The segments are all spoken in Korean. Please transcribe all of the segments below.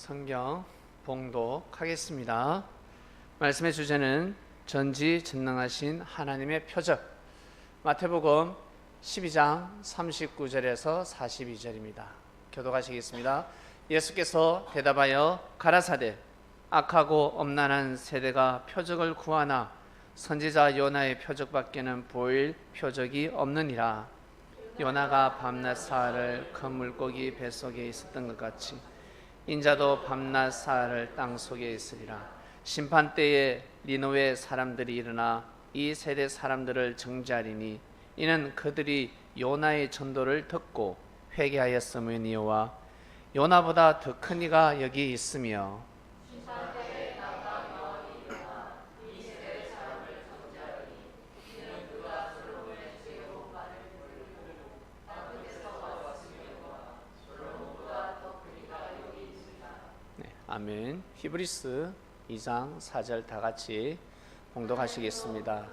성경 봉독하겠습니다. 말씀의 주제는 전지전능하신 하나님의 표적, 마태복음 12장 39절에서 42절입니다. 교독하시겠습니다. 예수께서 대답하여 가라사대 악하고 엄난한 세대가 표적을 구하나 선지자 요나의 표적밖에는 보일 표적이 없느니라. 요나가 밤낮 사흘을 큰 물고기 뱃속에 있었던 것 같이 인자도 밤낮 사흘을 땅속에 있으리라. 심판 때에 니느웨 사람들이 일어나 이 세대 사람들을 정죄하리니 이는 그들이 요나의 전도를 듣고 회개하였음이니와 요나보다 더 큰 이가 여기 있으며 아멘. 히브리스 2장 4절 다 같이 봉독하시겠습니다.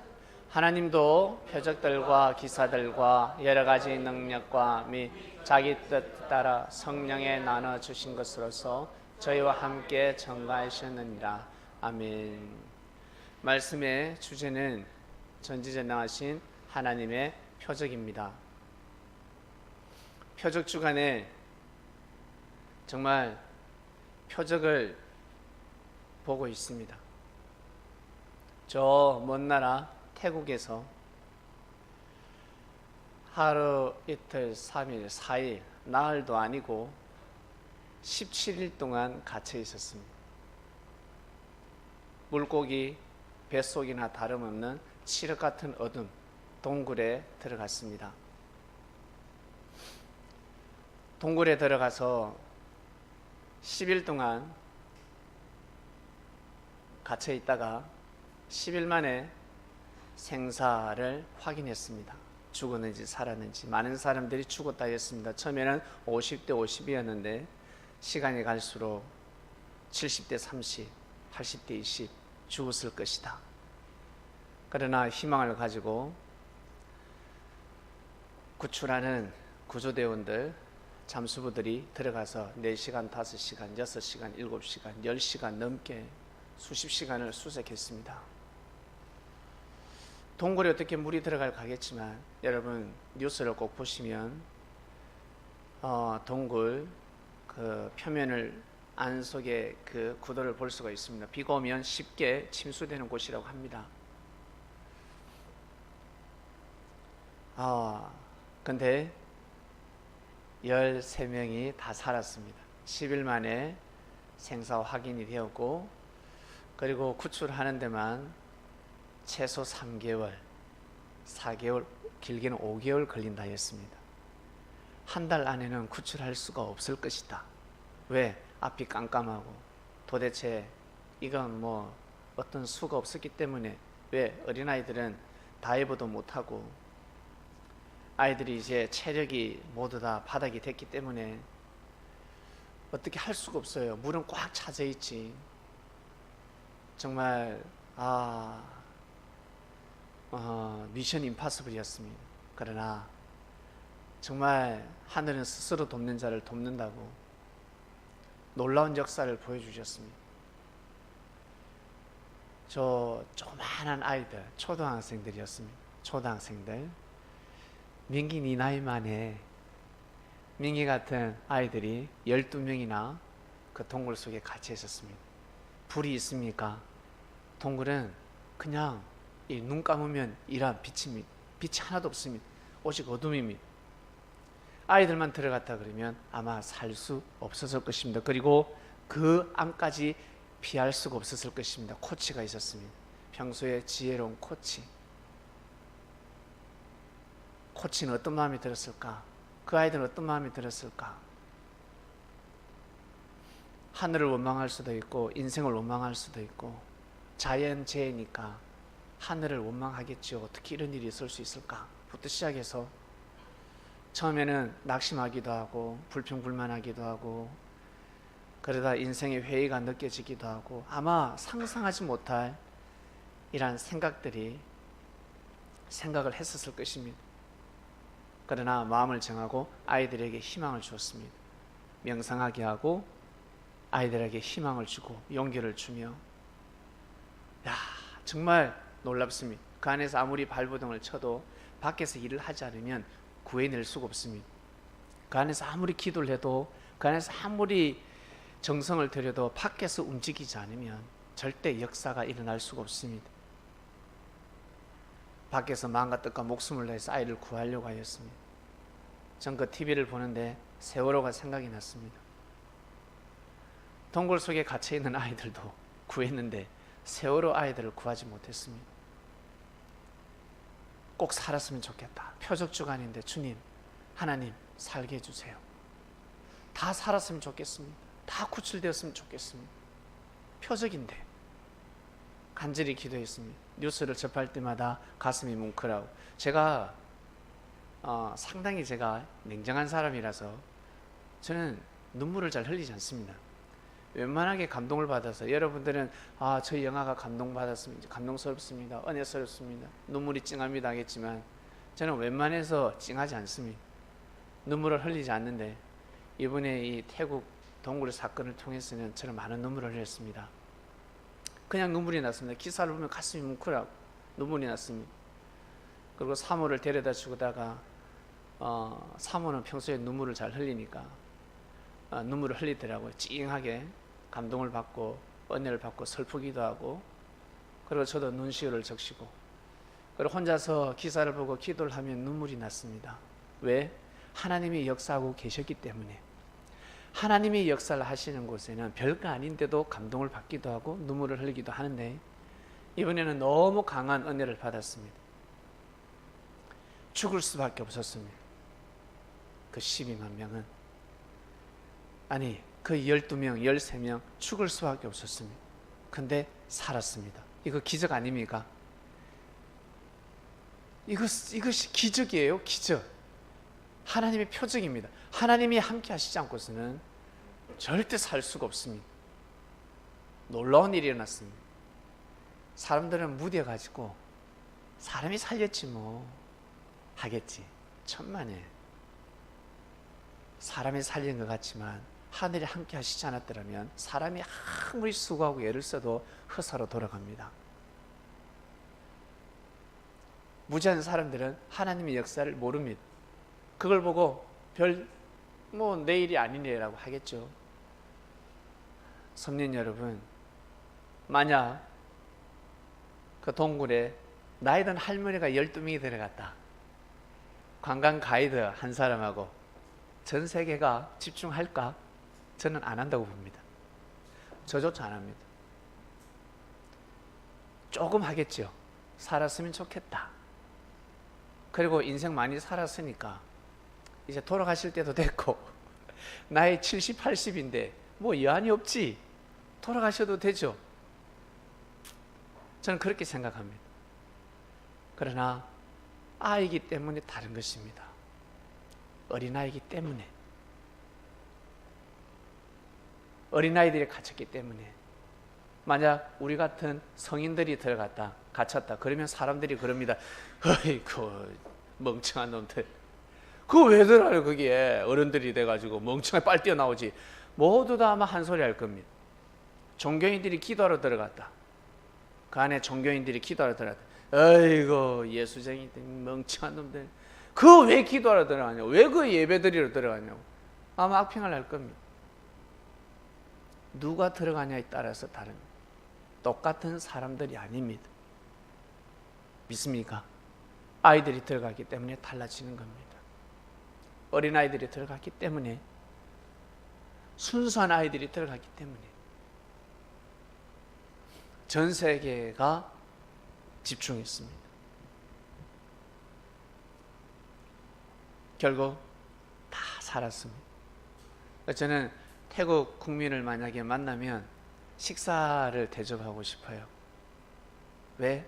하나님도 표적들과 기사들과 여러 가지 능력과 및 자기 뜻 따라 성령에 나눠 주신 것으로서 저희와 함께 전가하셨느니라. 아멘. 말씀의 주제는 전지전능하신 하나님의 표적입니다. 표적 주간에 정말 표적을 보고 있습니다. 저 먼 나라 태국에서 하루 이틀 3일 4일 나흘도 아니고 17일 동안 갇혀 있었습니다. 물고기 뱃속이나 다름없는 칠흑 같은 어둠 동굴에 들어갔습니다. 동굴에 들어가서 10일 동안 갇혀 있다가 10일 만에 생사를 확인했습니다. 죽었는지 살았는지. 많은 사람들이 죽었다 했습니다. 처음에는 50대 50이었는데 시간이 갈수록 70대 30, 80대 20 죽었을 것이다. 그러나 희망을 가지고 구출하는 구조대원들, 잠수부들이 들어가서 4시간, 5시간, 6시간, 7시간, 10시간 넘게 수십 시간을 수색했습니다. 동굴에 어떻게 물이 들어갈 가겠지만 여러분 뉴스를 꼭 보시면 동굴 그 표면을 안 속에 그 구도를 볼 수가 있습니다. 비가 오면 쉽게 침수되는 곳이라고 합니다. 근데 13명이 다 살았습니다. 10일 만에 생사 확인이 되었고, 그리고 구출하는 데만 최소 3개월, 4개월, 길게는 5개월 걸린다 했습니다. 한 달 안에는 구출할 수가 없을 것이다. 왜? 앞이 깜깜하고 도대체 이건 뭐 어떤 수가 없었기 때문에. 왜? 어린아이들은 다이버도 못하고 아이들이 이제 체력이 모두 다 바닥이 됐기 때문에 어떻게 할 수가 없어요. 물은 꽉 차져 있지. 정말 미션 임파서블이었습니다. 그러나 정말 하늘은 스스로 돕는 자를 돕는다고 놀라운 역사를 보여주셨습니다. 저 조그마한 아이들, 초등학생들이었습니다. 초등학생들. 민기 니 나이 만에 민기 같은 아이들이 12명이나 그 동굴 속에 갇혀 있었습니다. 불이 있습니까? 동굴은 그냥 눈 감으면 이런 빛이 하나도 없습니다. 오직 어둠입니다. 아이들만 들어갔다 그러면 아마 살 수 없었을 것입니다. 그리고 그 안까지 피할 수가 없었을 것입니다. 코치가 있었습니다. 평소에 지혜로운 코치. 코치는 어떤 마음이 들었을까? 그 아이들은 어떤 마음이 들었을까? 하늘을 원망할 수도 있고 인생을 원망할 수도 있고 자연재해니까 하늘을 원망하겠죠. 어떻게 이런 일이 있을 수 있을까? 부터 시작해서 처음에는 낙심하기도 하고 불평불만하기도 하고 그러다 인생의 회의가 느껴지기도 하고 아마 상상하지 못할 이러한 생각을 했었을 것입니다. 그러나 마음을 정하고 아이들에게 희망을 주었습니다. 명상하게 하고 아이들에게 희망을 주고 용기를 주며, 야, 정말 놀랍습니다. 그 안에서 아무리 발버둥을 쳐도 밖에서 일을 하지 않으면 구해낼 수가 없습니다. 그 안에서 아무리 기도를 해도, 그 안에서 아무리 정성을 들여도 밖에서 움직이지 않으면 절대 역사가 일어날 수가 없습니다. 밖에서 마음과 뜻과 목숨을 다해서 아이를 구하려고 하였습니다. 전 그 TV를 보는데 세월호가 생각이 났습니다. 동굴 속에 갇혀있는 아이들도 구했는데 세월호 아이들을 구하지 못했습니다. 꼭 살았으면 좋겠다. 표적주간인데 주님, 하나님 살게 해주세요. 다 살았으면 좋겠습니다. 다 구출되었으면 좋겠습니다. 표적인데. 간절히 기도했습니다. 뉴스를 접할 때마다 가슴이 뭉클하고, 제가 상당히 제가 냉정한 사람이라서 저는 눈물을 잘 흘리지 않습니다. 웬만하게 감동을 받아서, 여러분들은 저희 영화가 감동받았습니다, 감동스럽습니다, 은혜스럽습니다, 눈물이 찡합니다 하겠지만, 저는 웬만해서 찡하지 않습니다. 눈물을 흘리지 않는데 이번에 이 태국 동굴 사건을 통해서는 저는 많은 눈물을 흘렸습니다. 그냥 눈물이 났습니다. 기사를 보면 가슴이 뭉클하고 눈물이 났습니다. 그리고 사모를 데려다 주다가 사모는 평소에 눈물을 잘 흘리니까 눈물을 흘리더라고요. 찡하게 감동을 받고 은혜를 받고 슬프기도 하고, 그리고 저도 눈시울을 적시고, 그리고 혼자서 기사를 보고 기도를 하면 눈물이 났습니다. 왜? 하나님이 역사하고 계셨기 때문에. 하나님이 역사를 하시는 곳에는 별거 아닌데도 감동을 받기도 하고 눈물을 흘리기도 하는데, 이번에는 너무 강한 은혜를 받았습니다. 죽을 수밖에 없었습니다. 그 12만 명은, 아니 그 12명, 13명 죽을 수밖에 없었습니다. 근데 살았습니다. 이거 기적 아닙니까? 이것이 기적이에요. 기적. 하나님의 표적입니다. 하나님이 함께 하시지 않고서는 절대 살 수가 없습니다. 놀라운 일이 일어났습니다. 사람들은 무뎌가지고 사람이 살렸지 뭐 하겠지. 천만에. 사람이 살린 것 같지만 하늘이 함께 하시지 않았더라면 사람이 아무리 수고하고 애를 써도 헛사로 돌아갑니다. 무지한 사람들은 하나님의 역사를 모릅니다. 그걸 보고 내일이 아니네라고 하겠죠. 성년 여러분, 만약 그 동굴에 나이 든 할머니가 12명이 들어갔다. 관광 가이드 한 사람하고 전 세계가 집중할까? 저는 안 한다고 봅니다. 저조차 안 합니다. 조금 하겠죠. 살았으면 좋겠다. 그리고 인생 많이 살았으니까 이제 돌아가실 때도 됐고, 나이 70, 80인데 뭐 여한이 없지, 돌아가셔도 되죠. 저는 그렇게 생각합니다. 그러나 아이기 때문에 다른 것입니다. 어린아이기 때문에, 어린아이들이 갇혔기 때문에. 만약 우리 같은 성인들이 들어갔다, 갇혔다, 그러면 사람들이 그럽니다. 어이구 멍청한 놈들, 그거 왜 들어가요 거기에. 어른들이 돼가지고 멍청하게 빨리 뛰어나오지. 모두 다 아마 한 소리 할 겁니다. 종교인들이 기도하러 들어갔다, 그 안에 종교인들이 기도하러 들어갔다, 어이구 예수쟁이들, 멍청한 놈들, 그거 왜 기도하러 들어가냐고, 왜 그 예배드리러 들어가냐고 아마 악평을 할 겁니다. 누가 들어가냐에 따라서 다릅니다. 똑같은 사람들이 아닙니다. 믿습니까? 아이들이 들어갔기 때문에 달라지는 겁니다. 어린아이들이 들어갔기 때문에, 순수한 아이들이 들어갔기 때문에 전 세계가 집중했습니다. 결국 다 살았습니다. 저는 태국 국민을 만약에 만나면 식사를 대접하고 싶어요. 왜?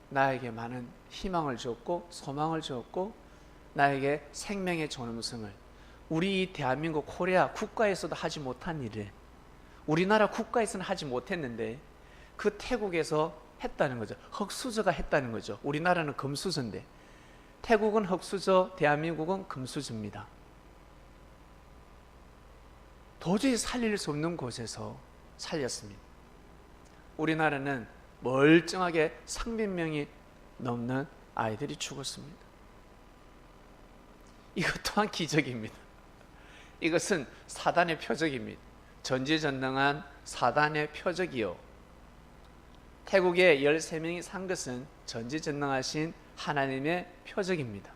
나에게 많은 희망을 주었고 소망을 주었고 나에게 생명의 존엄성을, 우리 대한민국 코리아 국가에서도 하지 못한 일을 우리나라 국가에서는 하지 못했는데 그 태국에서 했다는 거죠. 흙수저가 했다는 거죠. 우리나라는 금수저인데 태국은 흙수저, 대한민국은 금수저입니다. 도저히 살릴 수 없는 곳에서 살렸습니다. 우리나라는 멀쩡하게 300명이 넘는 아이들이 죽었습니다. 이것 또한 기적입니다. 이것은 사단의 표적입니다. 전지전능한 사단의 표적이요, 태국에 13명이 산 것은 전지전능하신 하나님의 표적입니다.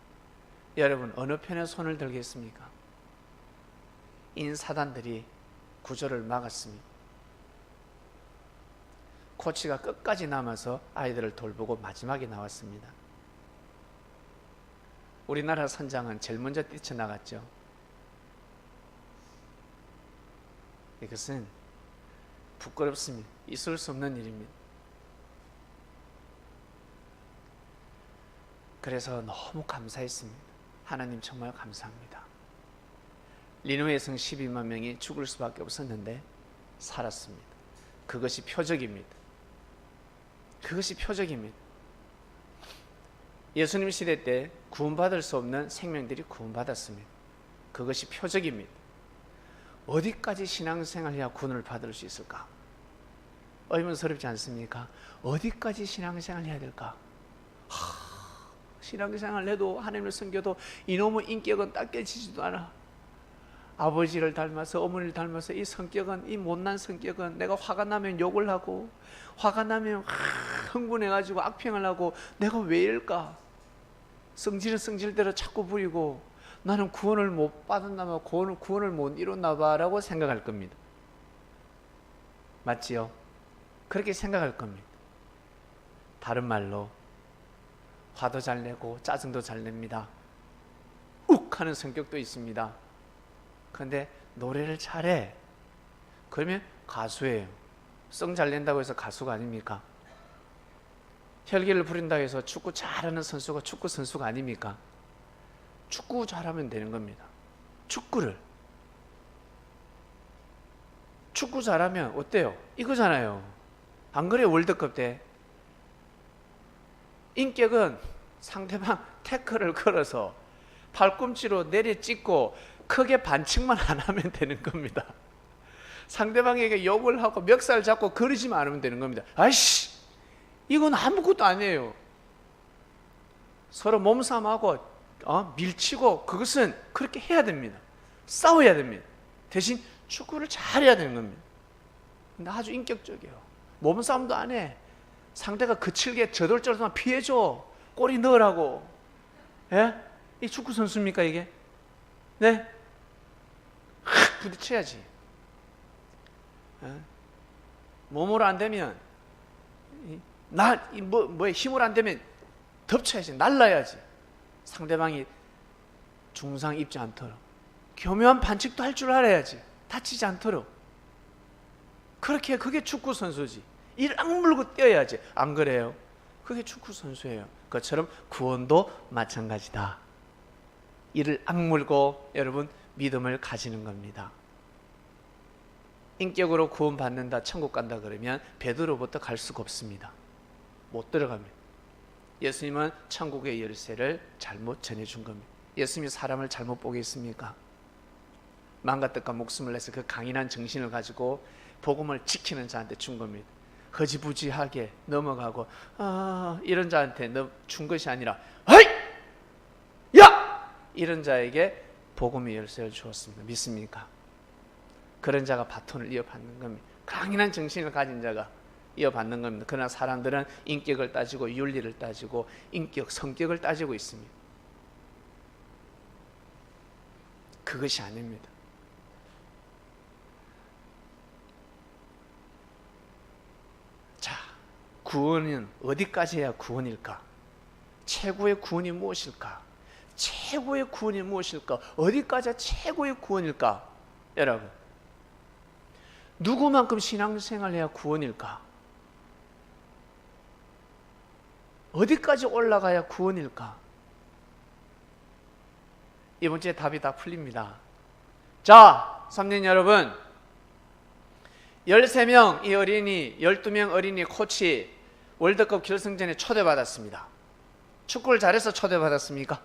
여러분, 어느 편에 손을 들겠습니까? 인사단들이 구조를 막았습니다. 코치가 끝까지 남아서 아이들을 돌보고 마지막에 나왔습니다. 우리나라 선장은 제일 먼저 뛰쳐나갔죠. 이것은 부끄럽습니다. 있을 수 없는 일입니다. 그래서 너무 감사했습니다. 하나님 정말 감사합니다. 니느웨 성 12만 명이 죽을 수밖에 없었는데 살았습니다. 그것이 표적입니다. 그것이 표적입니다. 예수님 시대 때 구원받을 수 없는 생명들이 구원받았습니다. 그것이 표적입니다. 어디까지 신앙생활 해야 구원을 받을 수 있을까? 의문스럽지 않습니까? 어디까지 신앙생활 해야 될까? 신앙생활 해도 하나님을 섬겨도 이놈의 인격은 딱 깨지지도 않아. 아버지를 닮아서 어머니를 닮아서 이 성격은, 이 못난 성격은 내가 화가 나면 욕을 하고 화가 나면 흥분해가지고 악평을 하고 내가 왜 이럴까? 성질은 성질대로 자꾸 부리고 나는 구원을 못 받았나 봐, 구원을 못 이뤘나 봐 라고 생각할 겁니다. 맞지요? 그렇게 생각할 겁니다. 다른 말로 화도 잘 내고 짜증도 잘 냅니다. 욱 하는 성격도 있습니다. 그런데 노래를 잘해. 그러면 가수예요. 성 잘 낸다고 해서 가수가 아닙니까? 혈기를 부린다고 해서 축구 잘하는 선수가 축구 선수가 아닙니까? 축구 잘하면 되는 겁니다. 축구 잘하면 어때요? 이거잖아요. 안 그래요? 월드컵 때 인격은 상대방 태클을 걸어서 팔꿈치로 내려 찍고 크게 반칙만 안 하면 되는 겁니다. 상대방에게 욕을 하고 멱살 잡고 그러지만 않으면 되는 겁니다. 아이씨, 이건 아무것도 아니에요. 서로 몸싸움하고 밀치고 그것은 그렇게 해야 됩니다. 싸워야 됩니다. 대신 축구를 잘해야 되는 겁니다. 근데 아주 인격적이에요. 몸싸움도 안 해. 상대가 거칠게 저돌저돌만 피해줘. 골이 넣으라고. 예? 이 축구 선수입니까 이게? 네? 부딪혀야지. 예? 몸으로 안 되면 뭐에 힘으로 안 되면 덮쳐야지. 날라야지. 상대방이 중상 입지 않도록. 교묘한 반칙도 할 줄 알아야지. 다치지 않도록. 그렇게 그게 축구 선수지. 이를 악물고 뛰어야지. 안 그래요? 그게 축구 선수예요. 그것처럼 구원도 마찬가지다. 이를 악물고 여러분 믿음을 가지는 겁니다. 인격으로 구원받는다, 천국 간다 그러면 베드로부터 갈 수가 없습니다. 못 들어갑니다. 예수님은 천국의 열쇠를 잘못 전해준 겁니다. 예수님이 사람을 잘못 보겠습니까? 마음과 뜻과 목숨을 내서 그 강인한 정신을 가지고 복음을 지키는 자한테 준 겁니다. 허지부지하게 넘어가고 이런 자한테 준 것이 아니라 어이! 야! 이런 자에게 복음의 열쇠를 주었습니다. 믿습니까? 그런 자가 바톤을 이어받는 겁니다. 강인한 정신을 가진 자가 이어받는 겁니다. 그러나 사람들은 인격을 따지고 윤리를 따지고 성격을 따지고 있습니다. 그것이 아닙니다. 자, 구원은 어디까지 해야 구원일까? 최고의 구원이 무엇일까? 최고의 구원이 무엇일까? 어디까지가 최고의 구원일까? 여러분, 누구만큼 신앙생활을 해야 구원일까? 어디까지 올라가야 구원일까? 이번 주에 답이 다 풀립니다. 자, 3년 여러분, 13명 이 어린이, 12명 어린이 코치 월드컵 결승전에 초대받았습니다. 축구를 잘해서 초대받았습니까?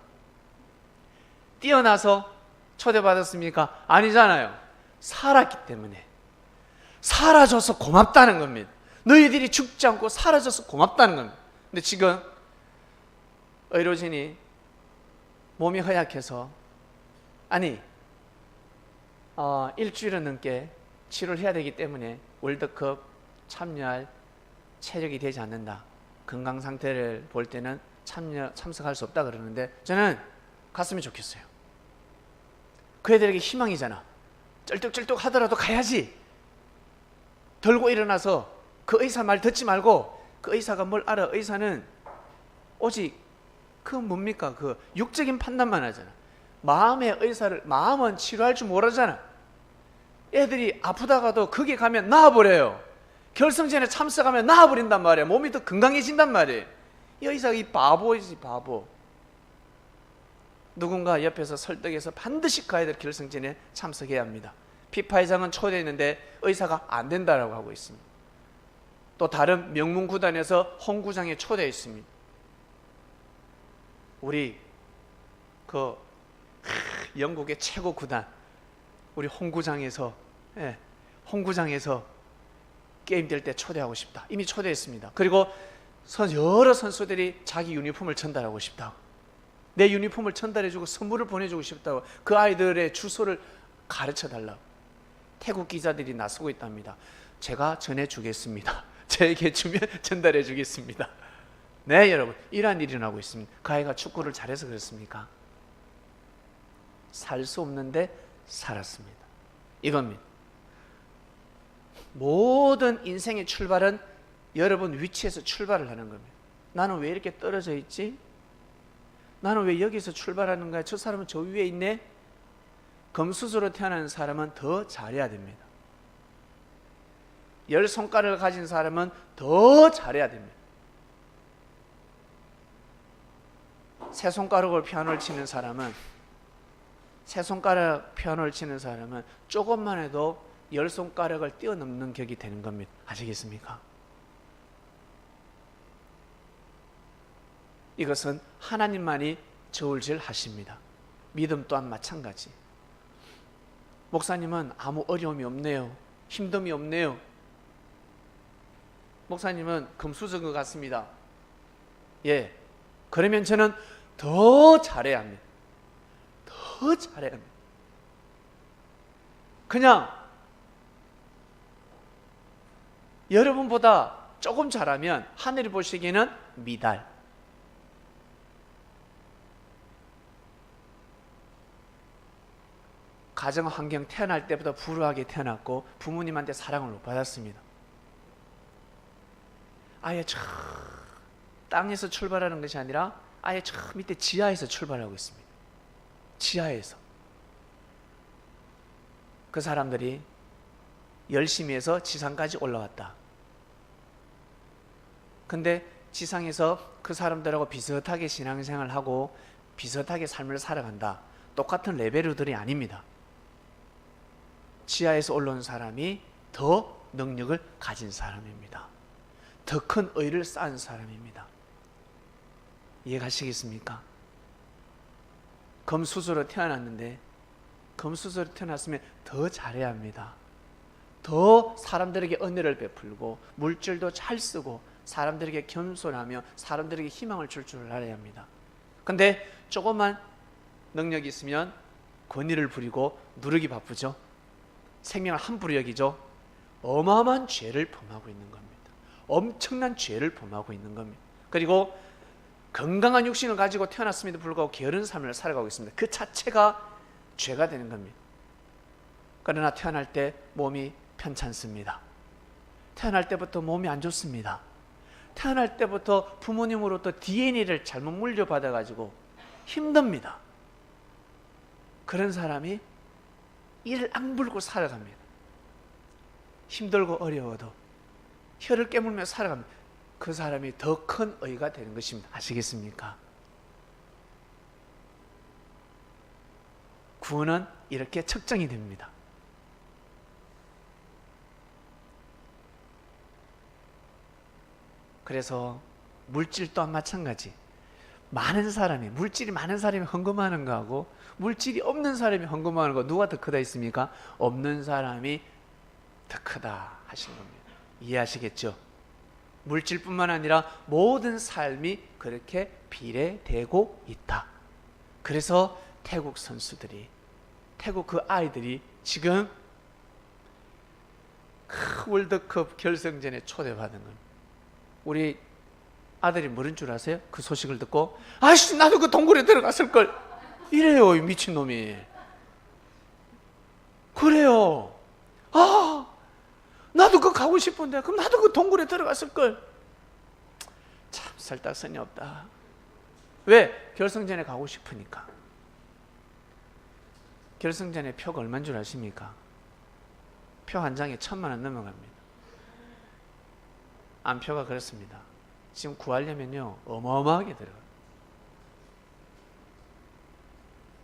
뛰어나서 초대받았습니까? 아니잖아요. 살았기 때문에 살아줘서 고맙다는 겁니다. 너희들이 죽지 않고 살아줘서 고맙다는 겁니다. 근데 지금 의료진이 몸이 허약해서 일주일은 넘게 치료를 해야 되기 때문에 월드컵 참여할 체력이 되지 않는다. 건강 상태를 볼 때는 참석할 수 없다 그러는데 저는 갔으면 좋겠어요. 그 애들에게 희망이잖아. 쩔뚝쩔뚝 하더라도 가야지. 들고 일어나서 그 의사 말 듣지 말고, 그 의사가 뭘 알아. 의사는 오직 그 뭡니까? 그 육적인 판단만 하잖아. 마음은 치료할 줄 모르잖아. 애들이 아프다가도 거기 가면 나아버려요. 결승전에 참석하면 나아버린단 말이야. 몸이 더 건강해진단 말이에요. 이 의사가 이 바보이지, 바보. 누군가 옆에서 설득해서 반드시 그 아이들 결승전에 참석해야 합니다. 피파 회장은 초대했는데 의사가 안 된다라고 하고 있습니다. 또 다른 명문 구단에서 홈구장에 초대했습니다. 우리 영국의 최고 구단, 우리 홈구장에서 게임 될 때 초대하고 싶다. 이미 초대했습니다. 그리고 여러 선수들이 자기 유니폼을 전달하고 싶다고, 내 유니폼을 전달해주고 선물을 보내주고 싶다고, 그 아이들의 주소를 가르쳐달라고 태국 기자들이 나서고 있답니다. 제가 전해주겠습니다. 저에게 주면 전달해 주겠습니다. 네, 여러분, 이러한 일이 일어나고 있습니다. 그 아이가 축구를 잘해서 그렇습니까? 살 수 없는데 살았습니다. 이겁니다. 모든 인생의 출발은 여러분 위치에서 출발을 하는 겁니다. 나는 왜 이렇게 떨어져 있지? 나는 왜 여기서 출발하는 거야? 저 사람은 저 위에 있네? 금수저로 태어난 사람은 더 잘해야 됩니다. 10손가락을 가진 사람은 더 잘해야 됩니다. 세 손가락으로 피아노를 치는 사람은 조금만 해도 10손가락을 뛰어넘는 격이 되는 겁니다. 아시겠습니까? 이것은 하나님만이 저울질 하십니다. 믿음 또한 마찬가지. 목사님은 아무 어려움이 없네요. 힘듦이 없네요. 목사님은 금수저인 것 같습니다. 예, 그러면 저는 더 잘해야 합니다. 더 잘해야 합니다. 그냥 여러분보다 조금 잘하면 하늘이 보시기에는 미달. 가정 환경 태어날 때부터 불우하게 태어났고 부모님한테 사랑을 못 받았습니다. 아예 저 땅에서 출발하는 것이 아니라 아예 저 밑에 지하에서 출발하고 있습니다. 지하에서. 그 사람들이 열심히 해서 지상까지 올라왔다. 근데 지상에서 그 사람들하고 비슷하게 신앙생활을 하고 비슷하게 삶을 살아간다. 똑같은 레벨들이 아닙니다. 지하에서 올라온 사람이 더 능력을 가진 사람입니다. 더 큰 의를 쌓은 사람입니다. 이해가시겠습니까? 금수저로 태어났는데 금수저로 태어났으면 더 잘해야 합니다. 더 사람들에게 은혜를 베풀고 물질도 잘 쓰고 사람들에게 겸손하며 사람들에게 희망을 줄 줄 알아야 합니다. 근데 조금만 능력이 있으면 권위를 부리고 누르기 바쁘죠. 생명을 함부로 여기죠. 어마어마한 죄를 범하고 있는 겁니다. 엄청난 죄를 범하고 있는 겁니다. 그리고 건강한 육신을 가지고 태어났음에도 불구하고 게으른 삶을 살아가고 있습니다. 그 자체가 죄가 되는 겁니다. 그러나 태어날 때 몸이 편찮습니다. 태어날 때부터 몸이 안 좋습니다. 태어날 때부터 부모님으로부터 DNA를 잘못 물려받아 가지고 힘듭니다. 그런 사람이 이를 악물고 살아갑니다. 힘들고 어려워도 혀를 깨물며 살아갑니다. 그 사람이 더 큰 의가 되는 것입니다. 아시겠습니까? 구원은 이렇게 측정이 됩니다. 그래서 물질 또한 마찬가지. 많은 사람이, 물질이 많은 사람이 헌금하는 거하고 물질이 없는 사람이 헌금하는 거 누가 더 크다 했습니까? 없는 사람이 더 크다 하신 겁니다. 이해하시겠죠? 물질뿐만 아니라 모든 삶이 그렇게 비례되고 있다. 그래서 태국 선수들이, 태국 그 아이들이 지금 그 월드컵 결승전에 초대받은 겁니다. 우리 아들이 뭐른 줄 아세요? 그 소식을 듣고 아이씨 나도 그 동굴에 들어갔을걸 이래요. 이 미친놈이. 그래요. 아 나도 그거 가고 싶은데 그럼 나도 그 동굴에 들어갔을걸. 참 설득선이 없다. 왜? 결승전에 가고 싶으니까. 결승전에 표가 얼마인 줄 아십니까? 표 한 장에 1,000,000원 넘어갑니다. 안표가 그렇습니다. 지금 구하려면요 어마어마하게 들어가요.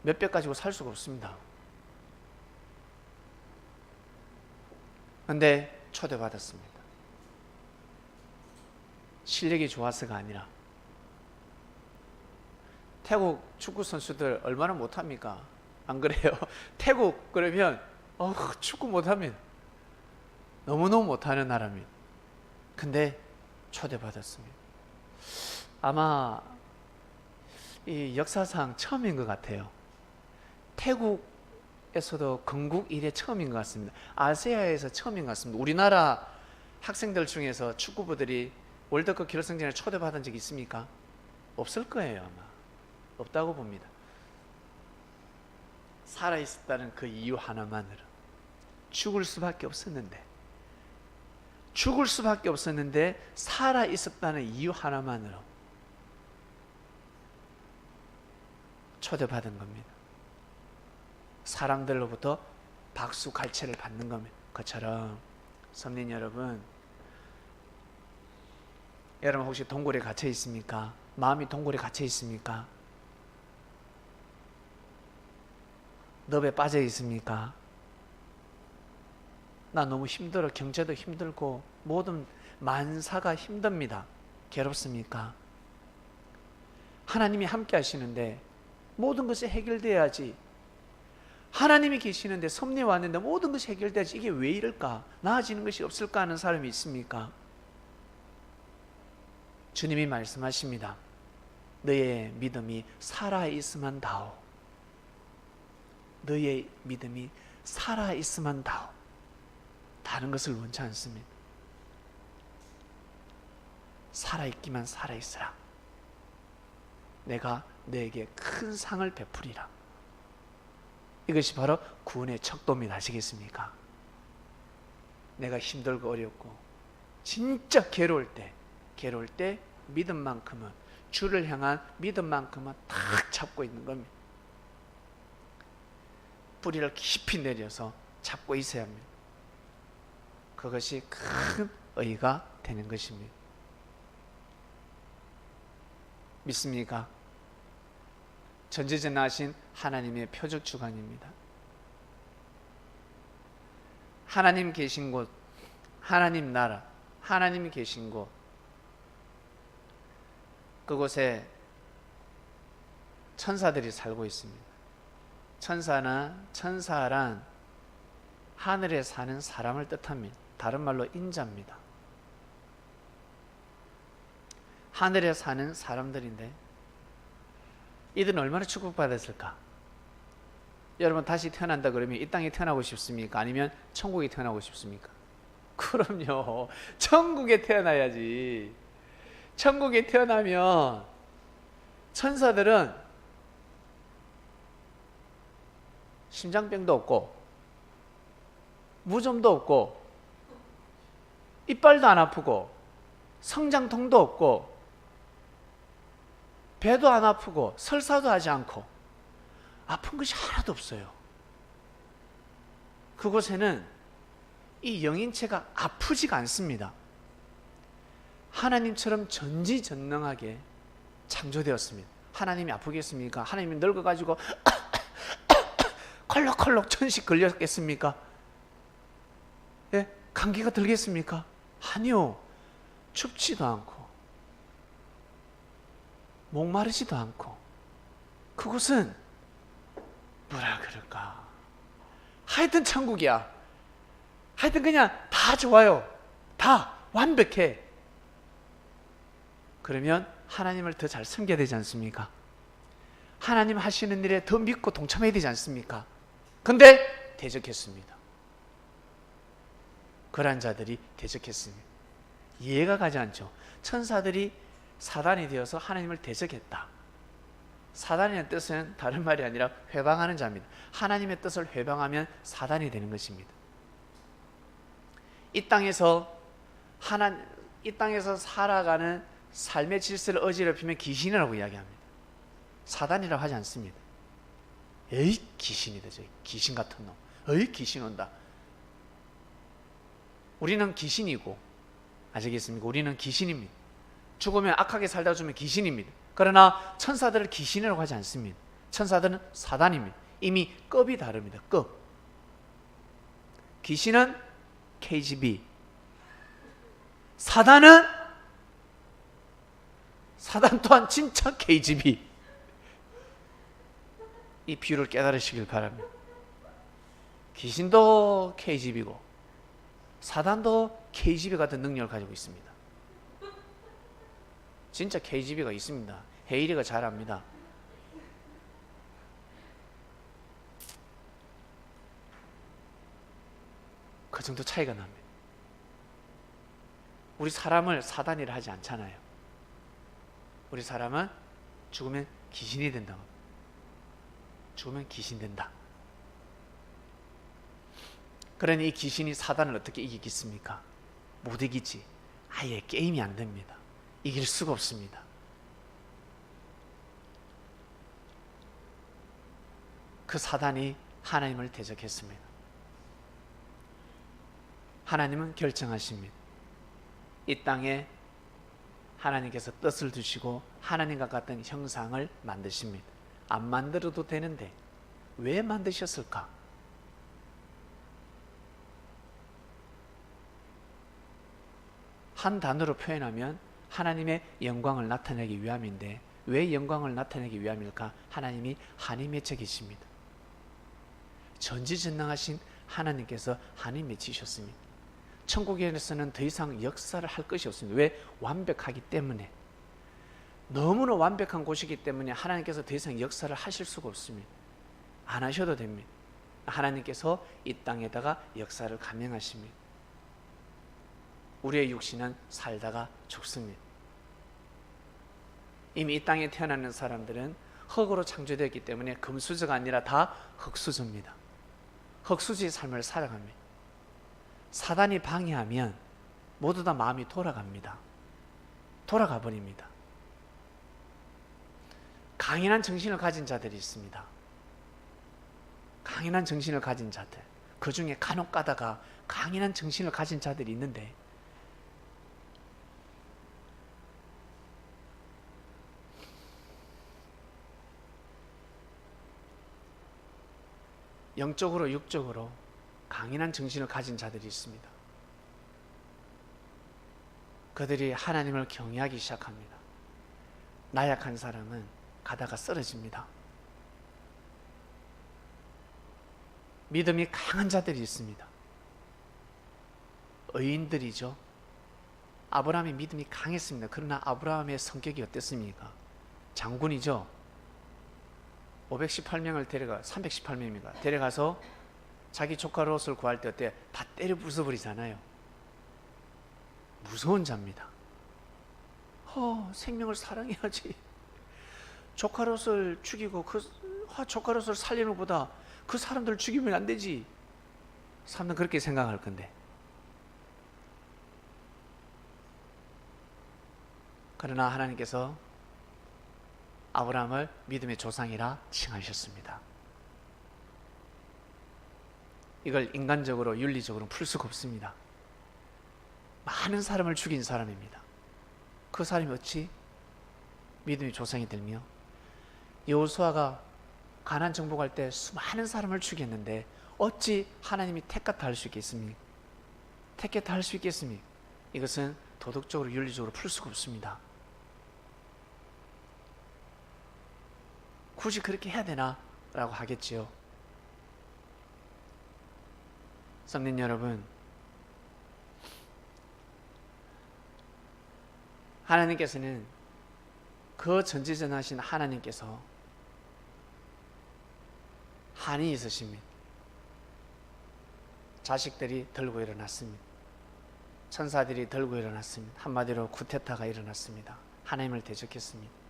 몇 배 가지고 살 수가 없습니다. 근데 초대받았습니다. 실력이 좋아서가 아니라 태국 축구 선수들 얼마나 못합니까? 안 그래요? 태국 그러면 축구 못합니다. 너무너무 못하는 나라입니다. 근데 초대받았습니다. 아마 이 역사상 처음인 것 같아요. 태국에서도 건국 이래 처음인 것 같습니다. 아시아에서 처음인 것 같습니다. 우리나라 학생들 중에서 축구부들이 월드컵 결승전에 초대받은 적이 있습니까? 없을 거예요. 아마 없다고 봅니다. 살아있었다는 그 이유 하나만으로 죽을 수밖에 없었는데 살아있었다는 이유 하나만으로 초대받은 겁니다. 사람들로부터 박수 갈채를 받는 겁니다. 그처럼 성린 여러분, 여러분 혹시 동굴에 갇혀 있습니까? 마음이 동굴에 갇혀 있습니까? 늪에 빠져 있습니까? 나 너무 힘들어. 경제도 힘들고 모든 만사가 힘듭니다. 괴롭습니까? 하나님이 함께 하시는데 모든 것이 해결돼야지. 하나님이 계시는데 섭리에 왔는데 모든 것이 해결돼야지. 이게 왜 이럴까? 나아지는 것이 없을까 하는 사람이 있습니까? 주님이 말씀하십니다. 너의 믿음이 살아있으면 다오. 너의 믿음이 살아있으면 다오. 다른 것을 원치 않습니다. 살아있기만 살아있으라. 내가 너에게 큰 상을 베풀이라. 이것이 바로 구원의 척도입니다. 아시겠습니까? 내가 힘들고 어렵고 진짜 괴로울 때 믿음만큼은, 주를 향한 믿음만큼은 탁 잡고 있는 겁니다. 뿌리를 깊이 내려서 잡고 있어야 합니다. 그것이 큰 의가 되는 것입니다. 믿습니까? 전지전능하신 하나님의 표적 주관입니다. 하나님 계신 곳, 하나님 나라, 하나님이 계신 곳, 그곳에 천사들이 살고 있습니다. 천사란 하늘에 사는 사람을 뜻합니다. 다른 말로 인자입니다. 하늘에 사는 사람들인데 이들은 얼마나 축복받았을까? 여러분 다시 태어난다 그러면 이 땅에 태어나고 싶습니까? 아니면 천국에 태어나고 싶습니까? 그럼요. 천국에 태어나야지. 천국에 태어나면 천사들은 심장병도 없고 무좀도 없고 이빨도 안 아프고 성장통도 없고 배도 안 아프고 설사도 하지 않고 아픈 것이 하나도 없어요. 그곳에는 이 영인체가 아프지가 않습니다. 하나님처럼 전지전능하게 창조되었습니다. 하나님이 아프겠습니까? 하나님이 늙어가지고 컬럭컬럭 천식 걸렸겠습니까? 예? 감기가 들겠습니까? 아니요. 춥지도 않고 목마르지도 않고, 그곳은 뭐라 그럴까, 하여튼 천국이야. 하여튼 그냥 다 좋아요. 다 완벽해. 그러면 하나님을 더 잘 섬겨야 되지 않습니까? 하나님 하시는 일에 더 믿고 동참해야 되지 않습니까? 근데 대적했습니다. 그러한 자들이 대적했습니다. 이해가 가지 않죠. 천사들이 사단이 되어서 하나님을 대적했다. 사단이라는 뜻은 다른 말이 아니라 회방하는 자입니다. 하나님의 뜻을 회방하면 사단이 되는 것입니다. 이 땅에서 살아가는 삶의 질서를 어지럽히면 귀신이라고 이야기합니다. 사단이라고 하지 않습니다. 에이, 귀신이다, 저 귀신 같은 놈. 에이, 귀신 온다. 우리는 귀신이고, 아시겠습니까? 우리는 귀신입니다. 죽으면 악하게 살다 죽으면 귀신입니다. 그러나 천사들을 귀신이라고 하지 않습니다. 천사들은 사단입니다. 이미 급이 다릅니다. 급. 귀신은 KGB, 사단 또한 진짜 KGB. 이 비유를 깨달으시길 바랍니다. 귀신도 KGB고 사단도 KGB 같은 능력을 가지고 있습니다. 진짜 KGB가 있습니다. 헤이리가 잘 압니다. 그 정도 차이가 납니다. 우리 사람을 사단이라 하지 않잖아요. 우리 사람은 죽으면 귀신이 된다고. 죽으면 귀신 된다. 그러니 이 귀신이 사단을 어떻게 이기겠습니까? 못 이기지. 아예 게임이 안 됩니다. 이길 수가 없습니다. 그 사단이 하나님을 대적했습니다. 하나님은 결정하십니다. 이 땅에 하나님께서 뜻을 두시고 하나님과 같은 형상을 만드십니다. 안 만들어도 되는데 왜 만드셨을까? 한 단어로 표현하면 하나님의 영광을 나타내기 위함인데, 왜 영광을 나타내기 위함일까? 하나님이 한이 맺혀 계십니다. 전지전능하신 하나님께서 한이 맺히셨습니다. 천국에서는 더 이상 역사를 할 것이 없습니다. 왜? 완벽하기 때문에. 너무나 완벽한 곳이기 때문에 하나님께서 더 이상 역사를 하실 수가 없습니다. 안 하셔도 됩니다. 하나님께서 이 땅에다가 역사를 감행하십니다. 우리의 육신은 살다가 죽습니다. 이미 이 땅에 태어나는 사람들은 흙으로 창조되었기 때문에 금수저가 아니라 다 흙수저입니다. 흙수저의 삶을 살아갑니다. 사단이 방해하면 모두 다 마음이 돌아갑니다. 돌아가 버립니다. 강인한 정신을 가진 자들이 있습니다. 강인한 정신을 가진 자들, 그 중에 간혹 가다가 강인한 정신을 가진 자들이 있는데, 영적으로 육적으로 강인한 정신을 가진 자들이 있습니다. 그들이 하나님을 경외하기 시작합니다. 나약한 사람은 가다가 쓰러집니다. 믿음이 강한 자들이 있습니다. 의인들이죠. 아브라함의 믿음이 강했습니다. 그러나 아브라함의 성격이 어땠습니까? 장군이죠. 518명을 데려가, 318명입니다. 데려가서 자기 조카 롯을 구할 때 어때? 다 때려 부숴버리잖아요. 무서운 자입니다. 생명을 사랑해야지. 조카 롯을 죽이고 조카 롯을 살리는 것보다 그 사람들을 죽이면 안 되지. 사람들은 그렇게 생각할 건데. 그러나 하나님께서 아브라함을 믿음의 조상이라 칭하셨습니다. 이걸 인간적으로 윤리적으로 풀 수가 없습니다. 많은 사람을 죽인 사람입니다. 그 사람이 어찌 믿음의 조상이 되며, 여호수아가 가나안 정복할 때 수많은 사람을 죽였는데 어찌 하나님이 택같아 할 수 있겠습니까? 택같아 할 수 있겠습니까? 이것은 도덕적으로 윤리적으로 풀 수가 없습니다. 굳이 그렇게 해야 되나? 라고 하겠지요. 성민 여러분, 하나님께서는 그 전지전하신 하나님께서 한이 있으십니다. 자식들이 들고 일어났습니다. 천사들이 들고 일어났습니다. 한마디로 쿠데타가 일어났습니다. 하나님을 대적했습니다.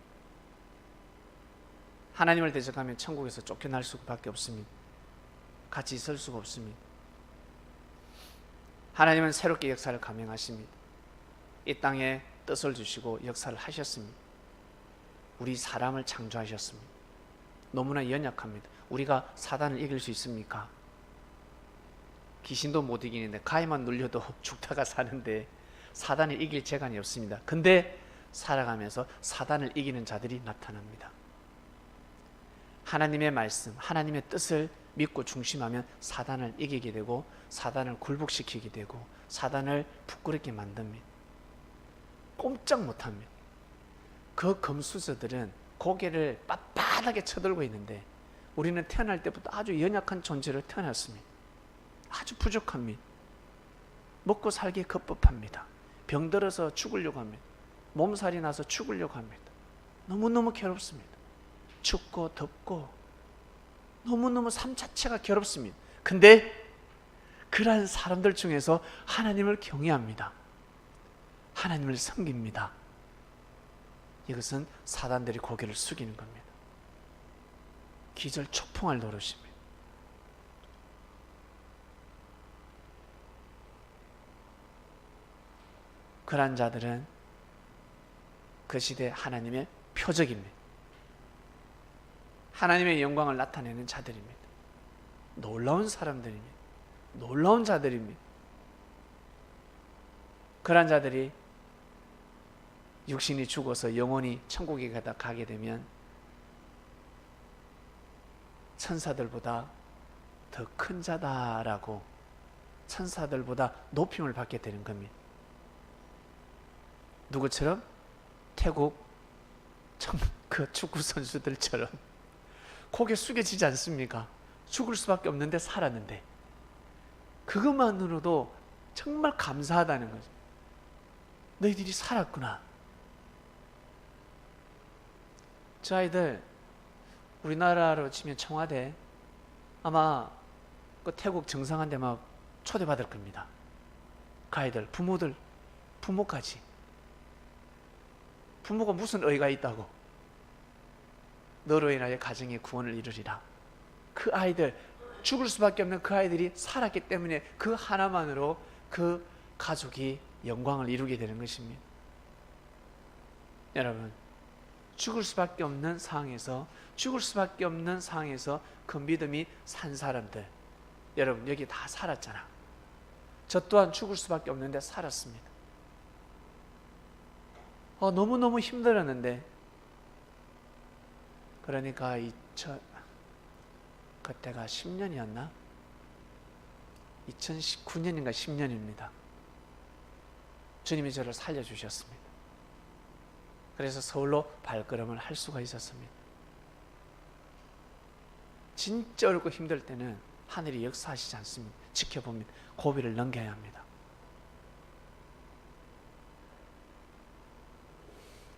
하나님을 대적하면 천국에서 쫓겨날 수밖에 없습니다. 같이 있을 수가 없습니다. 하나님은 새롭게 역사를 감행하십니다. 이 땅에 뜻을 주시고 역사를 하셨습니다. 우리 사람을 창조하셨습니다. 너무나 연약합니다. 우리가 사단을 이길 수 있습니까? 귀신도 못 이기는데 가위만 눌려도 죽다가 사는데 사단을 이길 재간이 없습니다. 근데 살아가면서 사단을 이기는 자들이 나타납니다. 하나님의 말씀, 하나님의 뜻을 믿고 중심하면 사단을 이기게 되고 사단을 굴복시키게 되고 사단을 부끄럽게 만듭니다. 꼼짝 못합니다. 그 금수저들은 고개를 빳빳하게 쳐들고 있는데 우리는 태어날 때부터 아주 연약한 존재로 태어났습니다. 아주 부족합니다. 먹고 살기에 급급합니다. 병들어서 죽으려고 합니다. 몸살이 나서 죽으려고 합니다. 너무너무 괴롭습니다. 춥고 덥고 너무너무 삶 자체가 괴롭습니다. 근데 그러한 사람들 중에서 하나님을 경외합니다. 하나님을 섬깁니다. 이것은 사단들이 고개를 숙이는 겁니다. 기절초풍할 노릇입니다. 그러한 자들은 그 시대 하나님의 표적입니다. 하나님의 영광을 나타내는 자들입니다. 놀라운 사람들입니다. 놀라운 자들입니다. 그러한 자들이 육신이 죽어서 영원히 천국에 가게 되면 천사들보다 더 큰 자다라고 천사들보다 높임을 받게 되는 겁니다. 누구처럼? 태국 그 축구 선수들처럼 고개 숙여지지 않습니까? 죽을 수밖에 없는데 살았는데 그것만으로도 정말 감사하다는 거죠. 너희들이 살았구나. 저 아이들 우리나라로 치면 청와대 아마 그 태국 정상한데 막 초대받을 겁니다. 그 아이들 부모까지 부모가 무슨 의의가 있다고 너로 인하여 가정의 구원을 이루리라. 그 아이들 죽을 수밖에 없는 그 아이들이 살았기 때문에 그 하나만으로 그 가족이 영광을 이루게 되는 것입니다. 여러분 죽을 수밖에 없는 상황에서 그 믿음이 산 사람들 여러분 여기 다 살았잖아. 저 또한 죽을 수밖에 없는데 살았습니다. 너무너무 힘들었는데 그러니까 그때가 10년이었나? 2019년인가 10년입니다. 주님이 저를 살려주셨습니다. 그래서 서울로 발걸음을 할 수가 있었습니다. 진짜 어렵고 힘들 때는 하늘이 역사하시지 않습니다. 지켜봅니다. 고비를 넘겨야 합니다.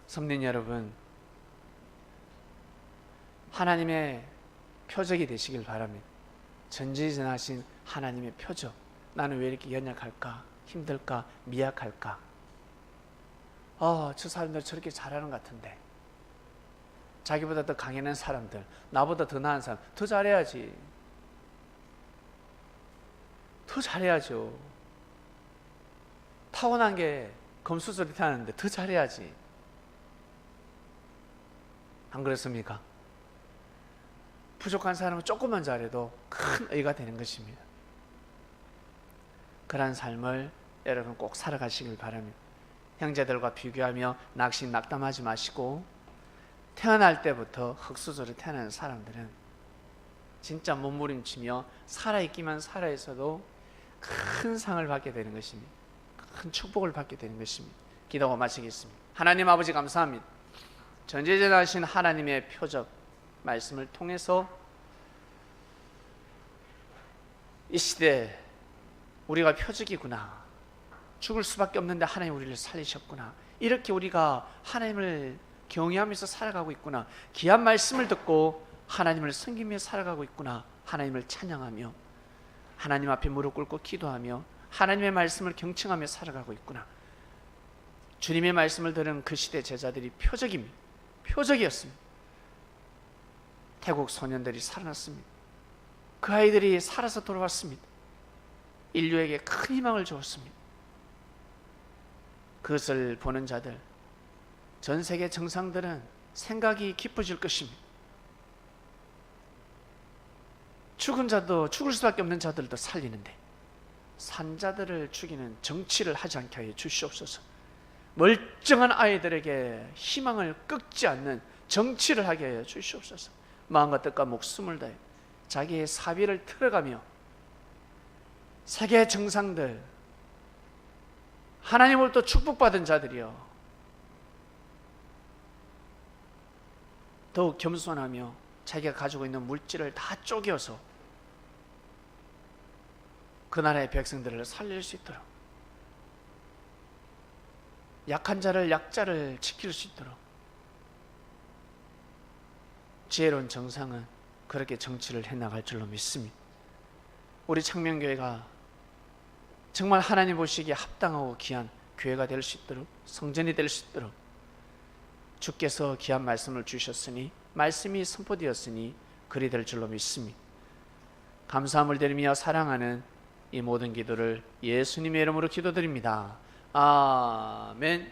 성도 여러분, 하나님의 표적이 되시길 바랍니다. 전지전하신 하나님의 표적. 나는 왜 이렇게 연약할까? 힘들까? 미약할까? 저 사람들 저렇게 잘하는 것 같은데 자기보다 더 강해낸 사람들, 나보다 더 나은 사람 더 잘해야지. 더 잘해야죠. 타고난 게 금수저리 타는데 더 잘해야지. 안 그렇습니까? 부족한 사람은 조금만 잘해도 큰 의가 되는 것입니다. 그러한 삶을 여러분 꼭 살아가시길 바랍니다. 형제들과 비교하며 낙심낙담하지 마시고 태어날 때부터 흙수저로 태어난 사람들은 진짜 몸부림치며 살아있기만 살아있어도 큰 상을 받게 되는 것입니다. 큰 축복을 받게 되는 것입니다. 기도하고 마치겠습니다. 하나님 아버지 감사합니다. 전지전능하신 하나님의 표적 말씀을 통해서 이 시대 우리가 표적이구나, 죽을 수밖에 없는데 하나님 우리를 살리셨구나, 이렇게 우리가 하나님을 경외하면서 살아가고 있구나, 귀한 말씀을 듣고 하나님을 섬기며 살아가고 있구나, 하나님을 찬양하며 하나님 앞에 무릎 꿇고 기도하며 하나님의 말씀을 경청하며 살아가고 있구나. 주님의 말씀을 들은 그 시대 제자들이 표적이었습니다. 태국 소년들이 살아났습니다. 그 아이들이 살아서 돌아왔습니다. 인류에게 큰 희망을 주었습니다. 그것을 보는 자들, 전 세계 정상들은 생각이 깊어질 것입니다. 죽은 자도, 죽을 수밖에 없는 자들도 살리는데 산 자들을 죽이는 정치를 하지 않게 하여 주시옵소서. 멀쩡한 아이들에게 희망을 꺾지 않는 정치를 하게 하여 주시옵소서. 마음과 뜻과 목숨을 다해 자기의 사비를 틀어가며 세계 정상들, 하나님으로부터 축복받은 자들이여 더욱 겸손하며 자기가 가지고 있는 물질을 다 쪼개어서 그 나라의 백성들을 살릴 수 있도록, 약한 자를, 약자를 지킬 수 있도록, 지혜로운 정상은 그렇게 정치를 해나갈 줄로 믿습니다. 우리 창명교회가 정말 하나님 보시기에 합당하고 귀한 교회가 될 수 있도록, 성전이 될 수 있도록 주께서 귀한 말씀을 주셨으니, 말씀이 선포되었으니 그리 될 줄로 믿습니다. 감사함을 드리며 사랑하는 이 모든 기도를 예수님의 이름으로 기도드립니다. 아멘.